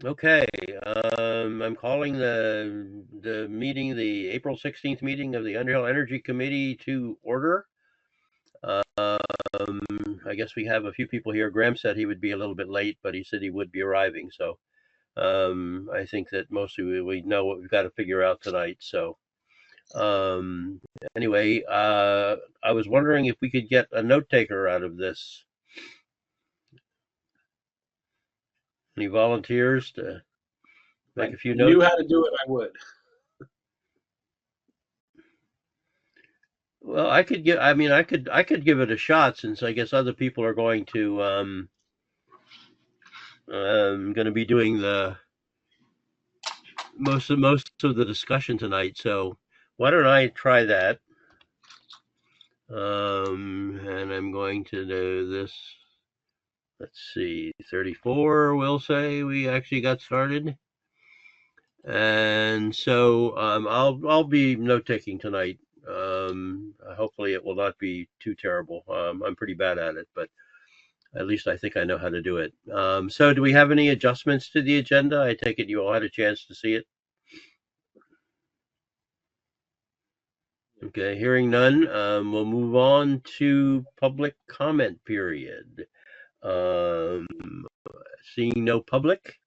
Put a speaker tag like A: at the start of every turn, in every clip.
A: Okay, I'm calling the meeting, the April 16th meeting of the Underhill Energy Committee to order. I guess we have a few people here. Graham said he would be a little bit late, but he said he would be arriving. So I think that mostly we know what we've got to figure out tonight. So um, anyway, I was wondering if we could get a note taker out of this. Any volunteers to make a few
B: If I knew
A: notes?
B: how to do it, I would.
A: Well, I could give. I mean, I could give it a shot since I guess other people are going to be doing the most of the discussion tonight. So why don't I try that? And I'm going to do this. Let's see, 34. We'll say we actually got started, and so I'll be note taking tonight. Hopefully, it will not be too terrible. I'm pretty bad at it, but at least I think I know how to do it. So do we have any adjustments to the agenda? I take it you all had a chance to see it. Okay, hearing none, we'll move on to public comment period. Um, Seeing no public,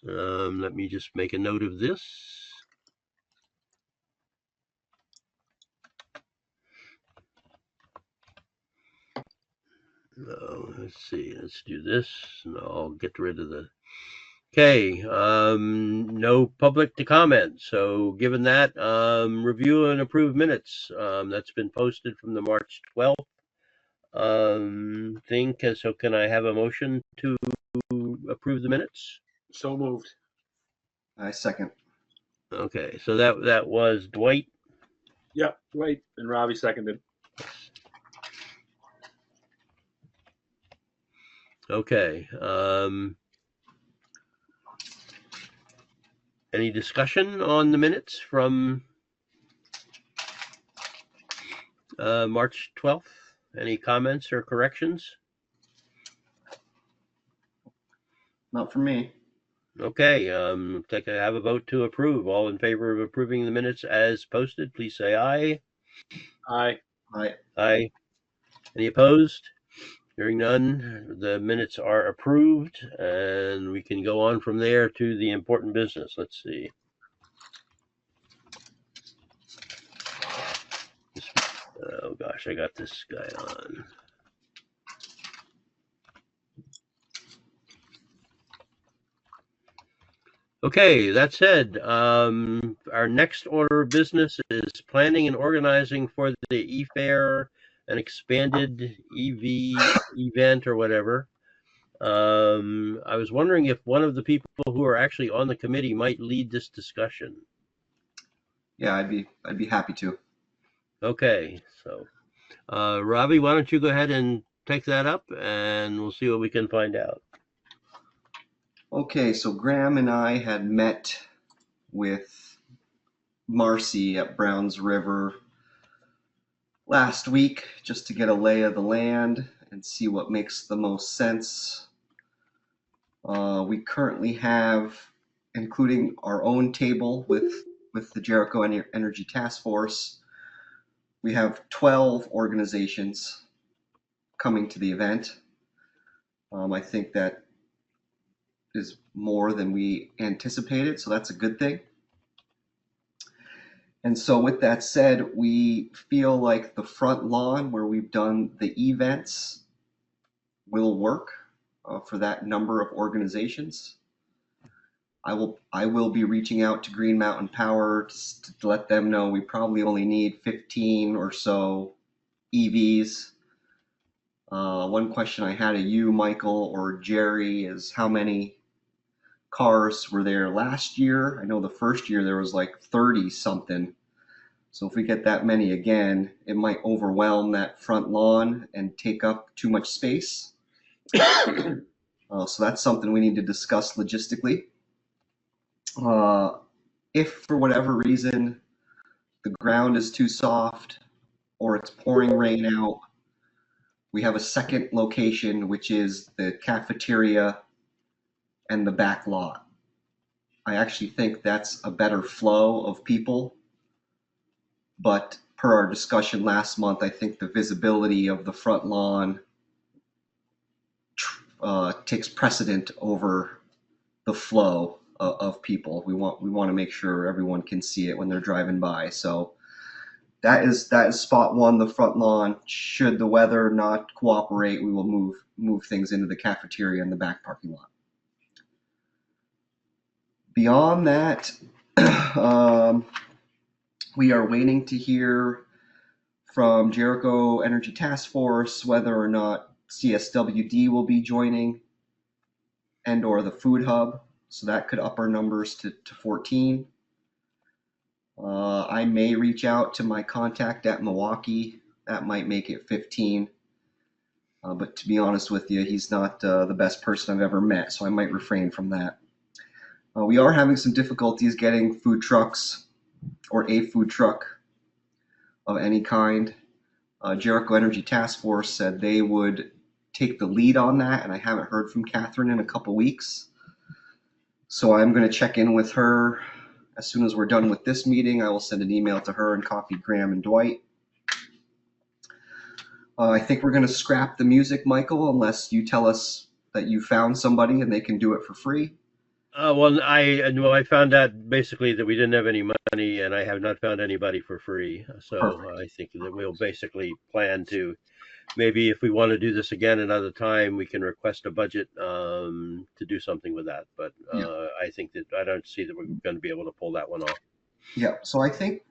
A: let me just make a note of this. Let's see, let's do this, and I'll get rid of the. Okay, no public to comment. So given that, review and approve minutes. That's been posted from the March 12th thing. So can I have a motion to approve the minutes?
B: So moved.
C: I second.
A: Okay, so that was Dwight.
B: Yep, Dwight and Robbie seconded.
A: Okay. Any discussion on the minutes from March 12th? Any comments or corrections?
C: Not for me.
A: Okay, have a vote to approve. All in favor of approving the minutes as posted, please say aye.
B: Aye.
C: Aye.
A: Aye. Any opposed? Hearing none, the minutes are approved, and we can go on from there to the important business. Let's see. Oh gosh, I got this guy on. Okay, that said, our next order of business is planning and organizing for the e-fair, an expanded EV event or whatever. I was wondering if one of the people who are actually on the committee might lead this discussion.
C: Yeah, I'd be happy to.
A: Okay, so Robbie, why don't you go ahead and take that up, and we'll see what we can find out.
C: Okay, so Graham and I had met with Marcy at Browns River last week just to get a lay of the land and see what makes the most sense. We currently have, including our own table with the Jericho Energy Task Force, we have 12 organizations coming to the event. I think that is more than we anticipated, so that's a good thing. And so with that said, we feel like the front lawn where we've done the events will work for that number of organizations. I will be reaching out to Green Mountain Power to let them know we probably only need 15 or so EVs. One question I had of you, Michael or Jerry, is how many cars were there last year? I know the first year there was like 30 something. So if we get that many again, it might overwhelm that front lawn and take up too much space. So that's something we need to discuss logistically. If for whatever reason the ground is too soft or it's pouring rain out, we have a second location, which is the cafeteria and the back lot. I actually think that's a better flow of people, but per our discussion last month, I think the visibility of the front lawn takes precedent over the flow of people. We want to make sure everyone can see it when they're driving by. So that is spot one, the front lawn. Should the weather not cooperate, we will move things into the cafeteria and the back parking lot. Beyond that, we are waiting to hear from Jericho Energy Task Force whether or not CSWD will be joining and or the food hub. So that could up our numbers to 14. I may reach out to my contact at Milwaukee. That might make it 15. But to be honest with you, he's not the best person I've ever met, so I might refrain from that. We are having some difficulties getting food trucks or a food truck of any kind. Jericho Energy Task Force said they would take the lead on that, and I haven't heard from Catherine in a couple weeks. So I'm going to check in with her as soon as we're done with this meeting. I will send an email to her and copy Graham and Dwight. I think we're going to scrap the music, Michael, unless you tell us that you found somebody and they can do it for free.
A: Well, I found out basically that we didn't have any money, and I have not found anybody for free. So
C: Perfect.
A: I think that we'll basically plan to maybe if we want to do this again another time, we can request a budget to do something with that. But I think that I don't see that we're going to be able to pull that one off.
C: Yeah. So I think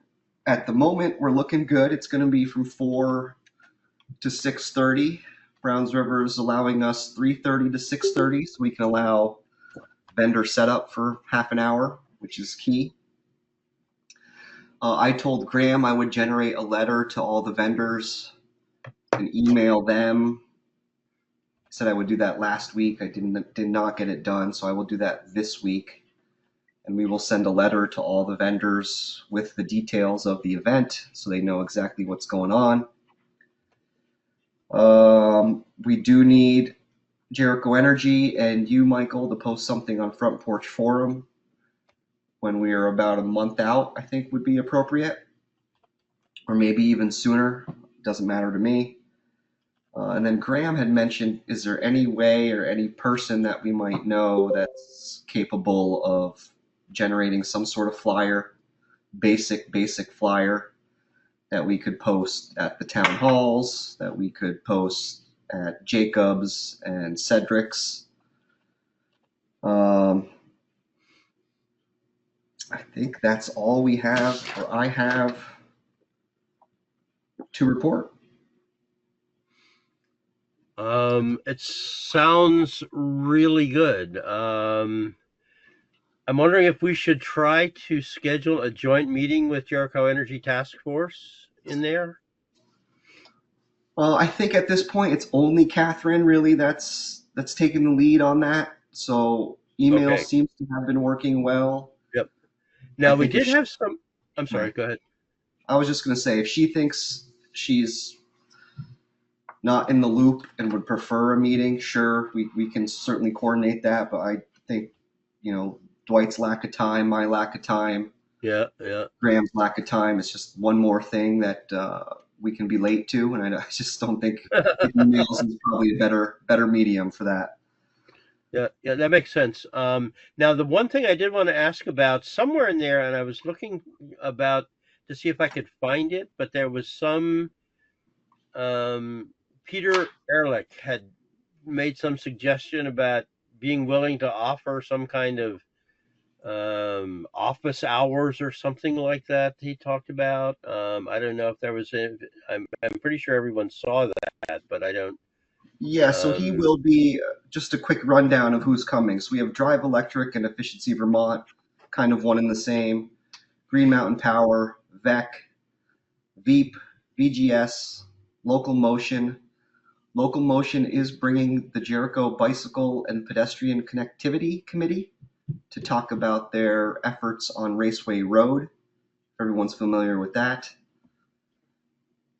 C: at the moment we're looking good. It's going to be from 4 to 6:30. Browns River is allowing us 3:30 to 6:30, so we can allow vendor setup for half an hour, which is key. I told Graham I would generate a letter to all the vendors and email them. I said I would do that last week. I did not get it done, so I will do that this week. And we will send a letter to all the vendors with the details of the event so they know exactly what's going on. We do need Jericho Energy and you, Michael, to post something on Front Porch Forum when we are about a month out, I think would be appropriate, or maybe even sooner. Doesn't matter to me. And then Graham had mentioned, is there any way or any person that we might know that's capable of generating some sort of flyer, basic flyer that we could post at the town halls, that we could post at Jacobs and Cedric's. I think that's all we have, or I have, to report.
A: It sounds really good. I'm wondering if we should try to schedule a joint meeting with Jericho Energy Task Force in there.
C: I think at this point it's only Catherine really that's taken the lead on that. So email
A: Okay.
C: seems to have been working well.
A: Yep. Now
C: I
A: we
C: think if
A: did have some. I'm sorry.
C: Right.
A: Go ahead.
C: I was just going to say, if she thinks she's not in the loop and would prefer a meeting, sure, we can certainly coordinate that. But I think, Dwight's lack of time, my lack of time,
A: Yeah.
C: Graham's lack of time is just one more thing that we can be late to. And I just don't think emails is probably a better medium for that.
A: Yeah, that makes sense. Now, the one thing I did want to ask about somewhere in there, and I was looking about to see if I could find it, but there was some Peter Ehrlich had made some suggestion about being willing to offer some kind of office hours or something like that. He talked about. I don't know if there was. I'm pretty sure everyone saw that, but I don't.
C: Yeah, so he will be, just a quick rundown of who's coming. So we have Drive Electric and Efficiency Vermont, kind of one and the same. Green Mountain Power, VEC, VEEP, VGS, Local Motion. Local Motion is bringing the Jericho Bicycle and Pedestrian Connectivity Committee to talk about their efforts on Raceway Road. Everyone's familiar with that.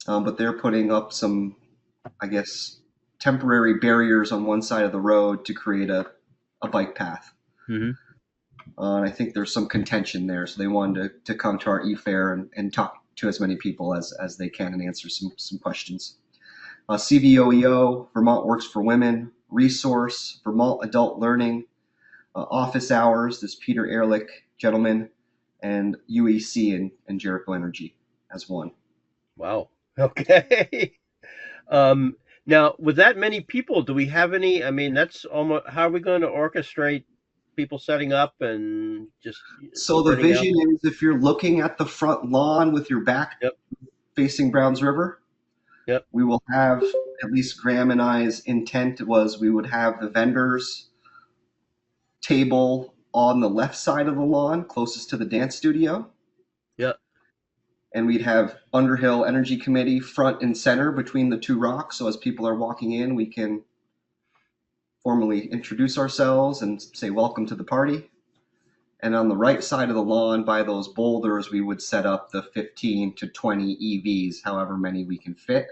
C: But they're putting up some, I guess, temporary barriers on one side of the road to create a a bike path.
A: Mm-hmm.
C: And I think there's some contention there. So they wanted to come to our e-fair and talk to as many people as they can and answer some questions. CVOEO, Vermont Works for Women, Resource, Vermont Adult Learning, Office Hours, this Peter Ehrlich gentleman, and UEC and Jericho Energy as one.
A: Wow. Okay. Now, with that many people, do we have any? I mean, that's almost. How are we going to orchestrate people setting up and just
C: So the
A: spreading out?
C: vision is if you're looking at the front lawn with your back
A: Yep.
C: facing Browns River,
A: Yep.
C: we will have, at least Graham and I's intent was we would have the vendors table on the left side of the lawn closest to the dance studio.
A: Yep.
C: And we'd have Underhill Energy Committee front and center between the two rocks. So as people are walking in, we can formally introduce ourselves and say welcome to the party. And on the right side of the lawn by those boulders, we would set up the 15 to 20 EVs, however many we can fit.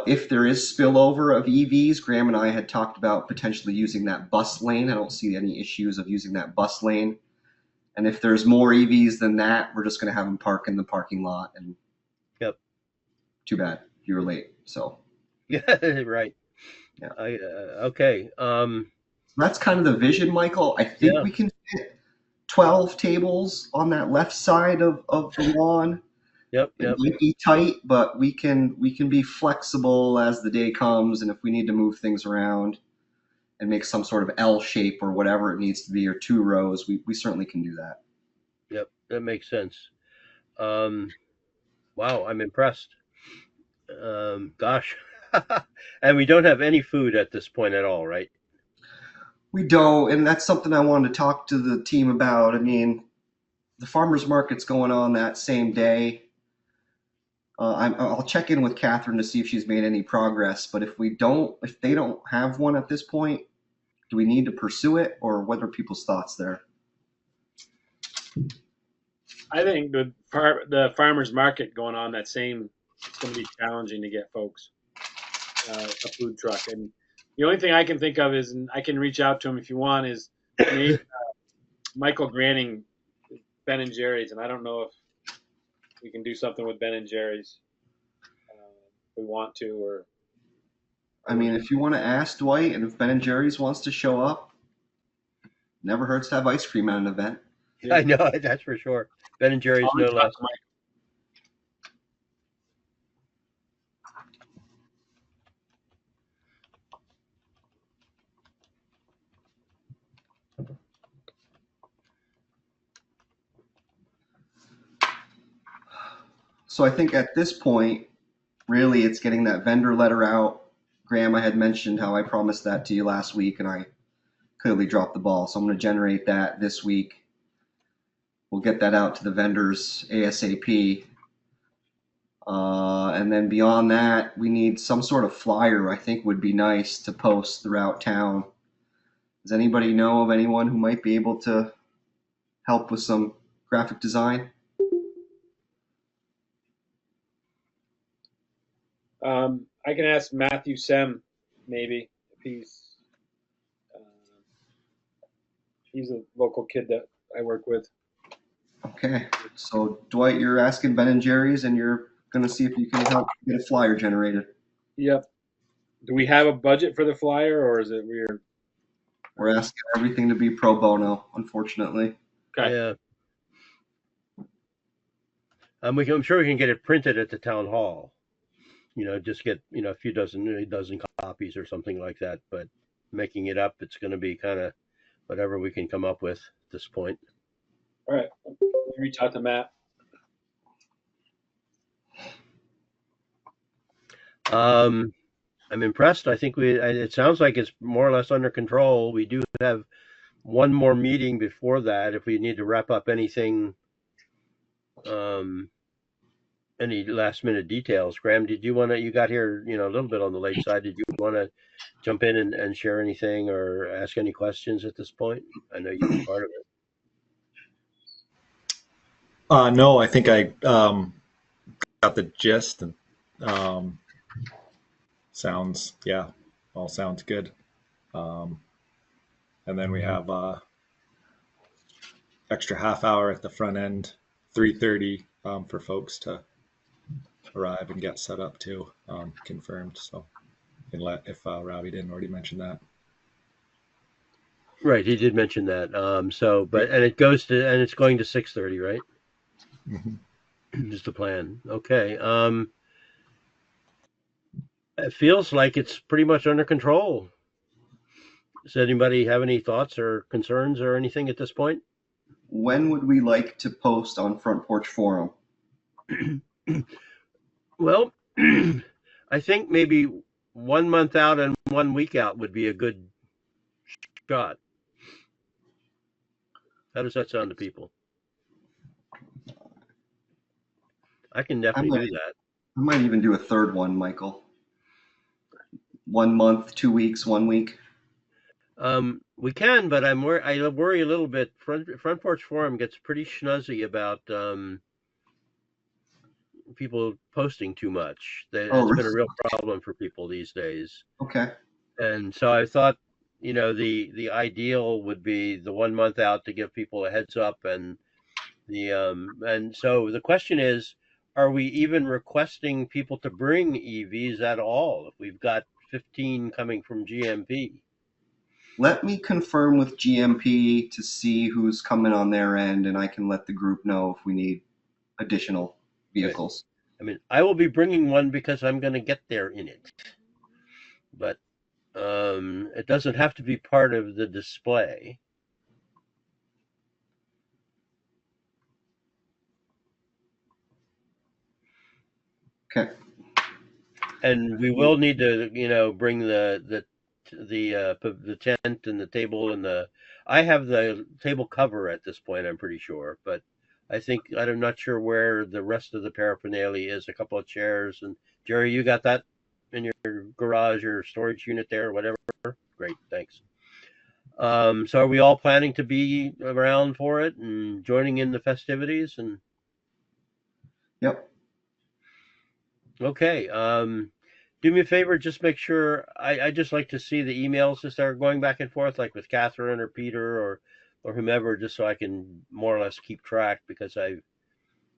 C: If there is spillover of EVs, Graham and I had talked about potentially using that bus lane. I don't see any issues of using that bus lane. And if there's more EVs than that, we're just going to have them park in the parking lot. And
A: Yep.
C: too bad you were late. So
A: Yeah. Right.
C: Yeah.
A: Okay.
C: that's kind of the vision, Michael. I think
A: Yeah.
C: we can fit 12 tables on that left side of the lawn.
A: Yep.
C: It
A: Yep.
C: might be tight, but we can be flexible as the day comes, and if we need to move things around and make some sort of L shape or whatever it needs to be, or 2 rows, we certainly can do that.
A: Yep. That makes sense. Wow. I'm impressed. Gosh. And we don't have any food at this point at all, right?
C: We don't, and that's something I wanted to talk to the team about. I mean, the farmers market's going on that same day. I'll check in with Catherine to see if she's made any progress. But if they don't have one at this point, do we need to pursue it, or what are people's thoughts there?
B: I think the farmers market going on that same, it's going to be challenging to get folks a food truck. And the only thing I can think of is, and I can reach out to him if you want, is maybe Michael Granning, Ben and Jerry's, and I don't know if we can do something with Ben and Jerry's if we want to, or
C: I mean, if you want to ask Dwight, and if Ben and Jerry's wants to show up, never hurts to have ice cream at an event.
A: I know, that's for sure. Ben and Jerry's,
B: I'll
A: no
B: reach out
A: less.
B: to Mike.
C: So I think at this point, really, it's getting that vendor letter out. Graham, I had mentioned how I promised that to you last week, and I clearly dropped the ball. So I'm going to generate that this week. We'll get that out to the vendors ASAP. And then beyond that, we need some sort of flyer, I think would be nice to post throughout town. Does anybody know of anyone who might be able to help with some graphic design?
B: I can ask Matthew Sem, maybe, if he's a local kid that I work with.
C: Okay, so Dwight, you're asking Ben and Jerry's, and you're going to see if you can help get a flyer generated.
B: Yep. Do we have a budget for the flyer, or is it weird?
C: We're asking everything to be pro bono, unfortunately.
B: Okay.
A: Yeah. I'm sure we can get it printed at the town hall. Just get a dozen copies or something like that. But making it up, it's going to be kind of whatever we can come up with at this point.
B: All right. Reach out to Matt.
A: I'm impressed. I think it sounds like it's more or less under control. We do have one more meeting before that if we need to wrap up anything, any last minute details. Graham, did you want to, you got here, a little bit on the late side. Did you want to jump in and share anything or ask any questions at this point? I know you were part of it.
D: No, I think I got the gist, and all sounds good. and then we have extra half hour at the front end, 3:30 for folks to arrive and get set up too, confirmed. So, if Robbie didn't already mention that.
A: Right, he did mention that. And it's going to 6:30, right?
D: Mm-hmm.
A: Is the plan. Okay. It feels like it's pretty much under control. Does anybody have any thoughts or concerns or anything at this point?
C: When would we like to post on Front Porch Forum?
A: Well, I think maybe 1 month out and 1 week out would be a good shot. How does that sound to people? I can definitely do that.
C: I might even do a third one, Michael. 1 month, 2 weeks, 1 week.
A: We can, but I worry a little bit. Front Porch Forum gets pretty schnuzzy about people posting too much. It's been a real problem for people these days.
C: Okay.
A: And so I thought, the ideal would be the 1 month out to give people a heads up, and so the question is, are we even requesting people to bring EVs at all if we've got 15 coming from GMP?
C: Let me confirm with GMP to see who's coming on their end, and I can let the group know if we need additional vehicles.
A: I mean, I will be bringing one because I'm going to get there in it, but it doesn't have to be part of the display.
C: Okay.
A: And we will need to, bring the tent and the table and I have the table cover at this point, I'm pretty sure, but I'm not sure where the rest of the paraphernalia is. A couple of chairs, and Jerry, you got that in your garage or storage unit there or whatever? Great, thanks. So are we all planning to be around for it and joining in the festivities? And
C: Yep.
A: okay. Do me a favor, just make sure. I just like to see the emails to start going back and forth, like with Catherine or Peter or whomever, just so I can more or less keep track, because I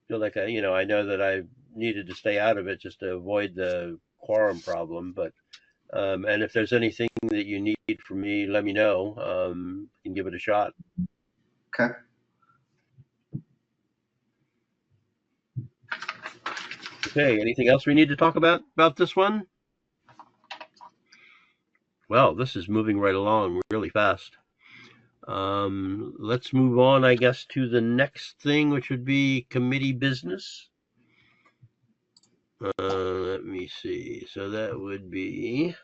A: feel like I know that I needed to stay out of it just to avoid the quorum problem. But and if there's anything that you need from me, let me know. You can give it a shot.
C: Okay.
A: Okay. Anything else we need to talk about this one? Well, this is moving right along really fast. Let's move on, I guess, to the next thing, which would be committee business. Let me see. So that would be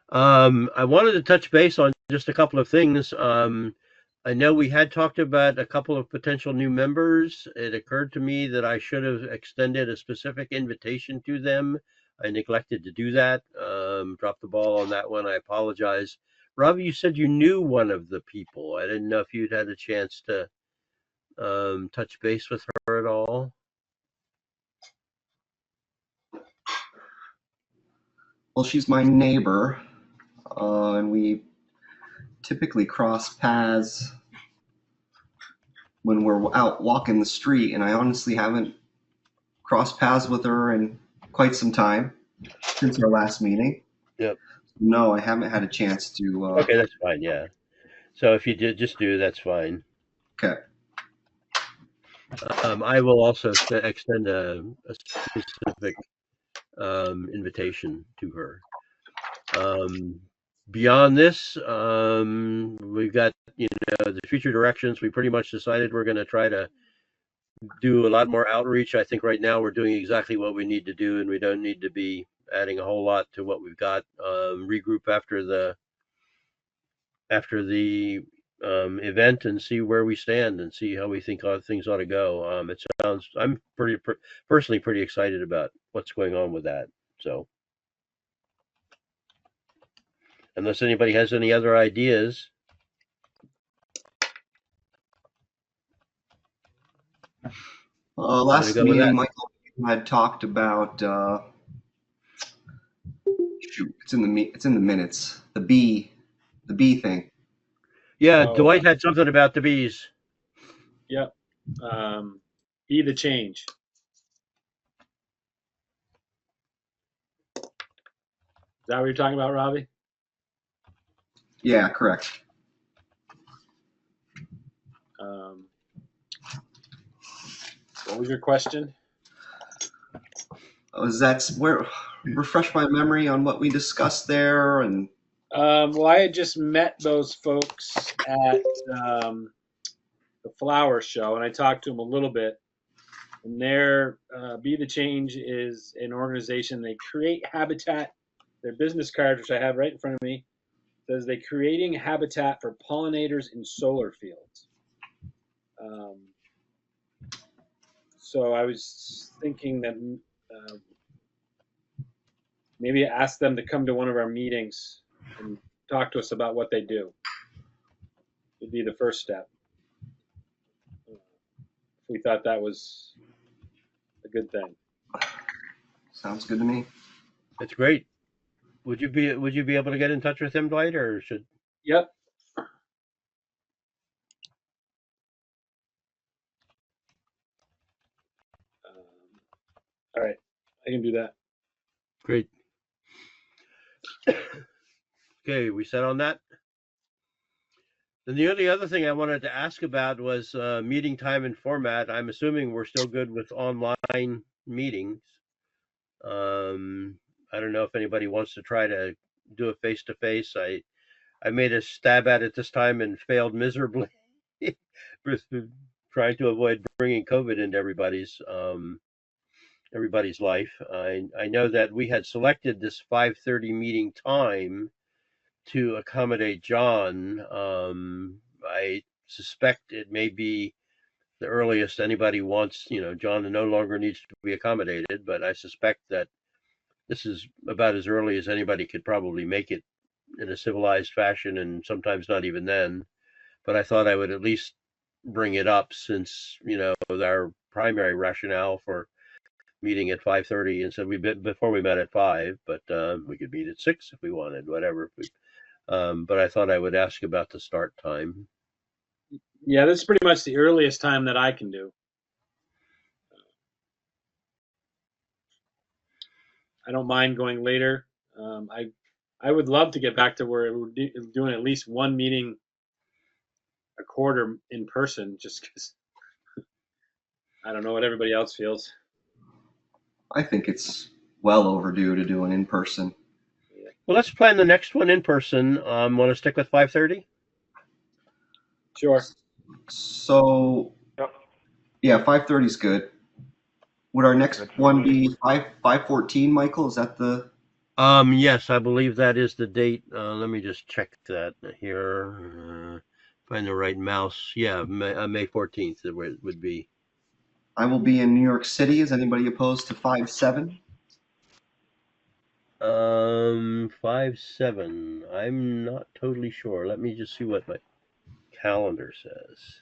A: I wanted to touch base on just a couple of things. I know we had talked about a couple of potential new members. It occurred to me that I should have extended a specific invitation to them. I neglected to do that. Dropped the ball on that one. I apologize. Rob, you said you knew one of the people. I didn't know if you'd had a chance to touch base with her at all.
C: Well, she's my neighbor, and we typically cross paths when we're out walking the street, and I honestly haven't crossed paths with her in quite some time since our last meeting.
A: Yep.
C: No, I haven't had a chance to.
A: Okay, that's fine. Yeah. So if you did just do, that's fine.
C: Okay.
A: I will also extend a specific invitation to her. Beyond this, we've got the future directions. We pretty much decided we're going to try to do a lot more outreach. I think right now we're doing exactly what we need to do, and we don't need to be adding a whole lot to what we've got. Regroup after the event and see where we stand and see how we think things ought to go. I'm personally pretty excited about what's going on with that. So unless anybody has any other ideas. I'm going to
C: Last
A: go with
C: meeting,
A: that.
C: Michael, you had talked about shoot, it's in the minutes. The bee thing.
A: Yeah,
B: Oh,
A: Dwight had something about the bees.
B: yep. Be the change. Is that what you're talking about, Robbie?
C: Yeah, correct.
B: What was your question?
C: Was that where? Refresh my memory on what we discussed there, and
B: Well, I had just met those folks at the flower show, and I talked to them a little bit. And their Be the Change is an organization. They create habitat. Their business card, which I have right in front of me, says they're creating habitat for pollinators in solar fields. So I was thinking that maybe ask them to come to one of our meetings and talk to us about what they do. Would be the first step. We thought that was a good thing.
C: sounds good to me.
A: It's great. Would you be able to get in touch with him, Dwight, or should?
B: Yep. All right, I can do that.
A: Great. Okay, we set on that. Then the only other thing I wanted to ask about was meeting time and format. I'm assuming we're still good with online meetings. I don't know if anybody wants to try to do a face-to-face. I made a stab at it this time and failed miserably. Trying to avoid bringing COVID into everybody's life. I know that we had selected this 5:30 meeting time to accommodate John. I suspect it may be the earliest anybody wants. John no longer needs to be accommodated, but I suspect that this is about as early as anybody could probably make it in a civilized fashion, and sometimes not even then. But I thought I would at least bring it up since our primary rationale for meeting at 5:30 and said before we met at 5, but we could meet at 6 if we wanted, whatever. But I thought I would ask about the start time.
B: Yeah, this is pretty much the earliest time that I can do. I don't mind going later. I would love to get back to where we're doing at least one meeting a quarter in person, just because I don't know what everybody else feels.
C: I think it's well overdue to do an in person.
A: Well, let's plan the next one in person. Want to stick with 5:30?
B: Sure.
C: So
E: Yep.
C: yeah, 5:30 is good. Would our next
E: That's
C: one
E: me.
C: be 5:14, Michael? Is that the?
A: Yes, I believe that is the date. Let me just check that here. Find the right mouse. Yeah, May 14th it would be.
C: I will be in New York City. Is anybody opposed to 5/7?
A: 5/7. I'm not totally sure. Let me just see what my calendar says.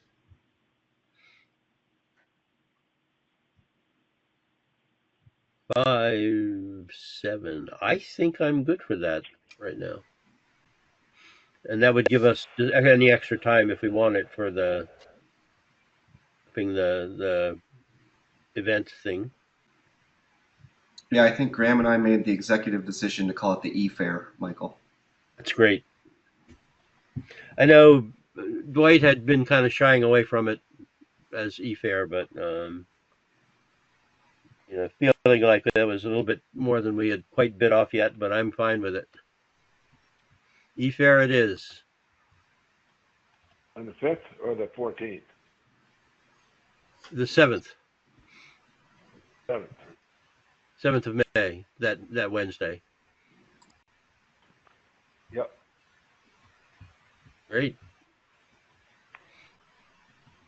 A: 5/7. I think I'm good for that right now. And that would give us any extra time if we want it for the event thing.
C: Yeah, I think Graham and I made the executive decision to call it the E-Fair, Michael.
A: That's great. I know Dwight had been kind of shying away from it as E-Fair, but feeling like that was a little bit more than we had quite bit off yet, but I'm fine with it. E-Fair it is.
E: On the 5th or the 14th?
A: The 7th.
E: 7th.
A: 7th of May, that Wednesday.
E: Yep.
A: Great.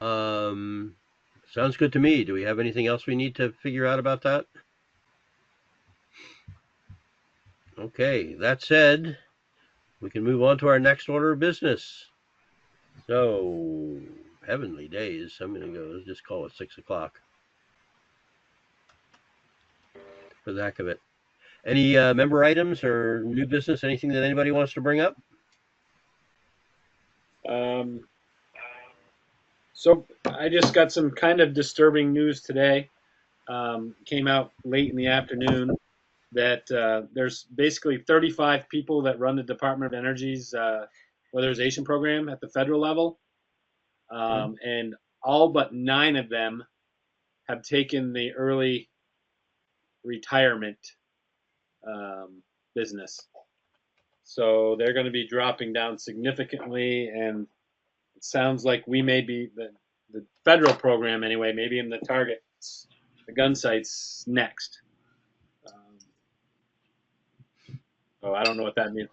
A: Sounds good to me. Do we have anything else we need to figure out about that? Okay, that said, we can move on to our next order of business. So, heavenly days. I'm going to go, let's just call it 6 o'clock. for the heck of it. Any member items or new business? Anything that anybody wants to bring up?
B: So I just got some kind of disturbing news today. Came out late in the afternoon that there's basically 35 people that run the Department of Energy's weatherization program at the federal level, and all but 9 of them have taken the early retirement business. So they're going to be dropping down significantly, and it sounds like we may be the federal program anyway, maybe in the targets, the gun sites next. So I don't know what that means.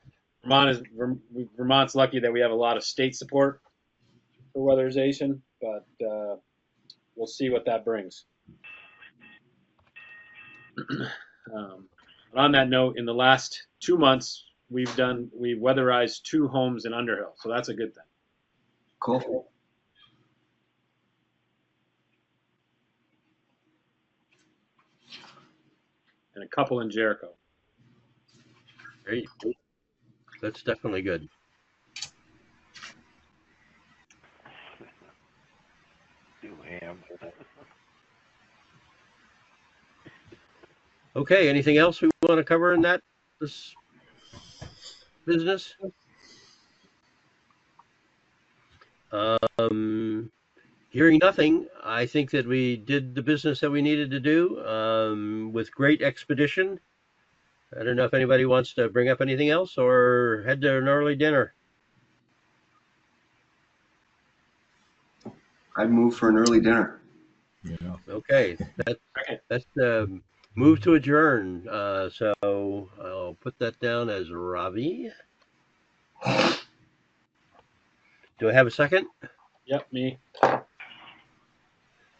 B: Vermont's lucky that we have a lot of state support for weatherization, but we'll see what that brings. On that note, in the last 2 months, we've weatherized 2 homes in Underhill, so that's a good thing.
C: Cool.
B: And a couple in Jericho.
A: Great. That's definitely good. Okay, anything else we want to cover in this business? Hearing nothing, I think that we did the business that we needed to do with great expedition. I don't know if anybody wants to bring up anything else or head to an early dinner.
C: I'd move for an early dinner.
D: Yeah.
A: Okay, that's the move to adjourn. So I'll put that down as Ravi. Do I have a second?
B: Yep, me.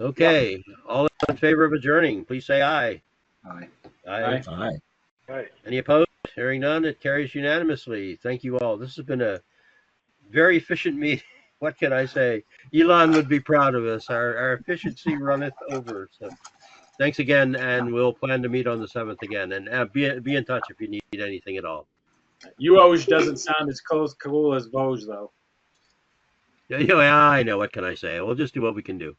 A: Okay, all in favor of adjourning, please say aye.
C: Aye.
B: Aye.
D: Aye.
E: Right.
A: Any opposed? Hearing none, it carries unanimously. Thank you all. This has been a very efficient meeting. What can I say? Elon would be proud of us. Our efficiency runneth over. So thanks again, and we'll plan to meet on the 7th again. And be in touch if you need anything at all.
B: UOJ doesn't sound as cool as Vosges, though.
A: Yeah, I know. What can I say? We'll just do what we can do.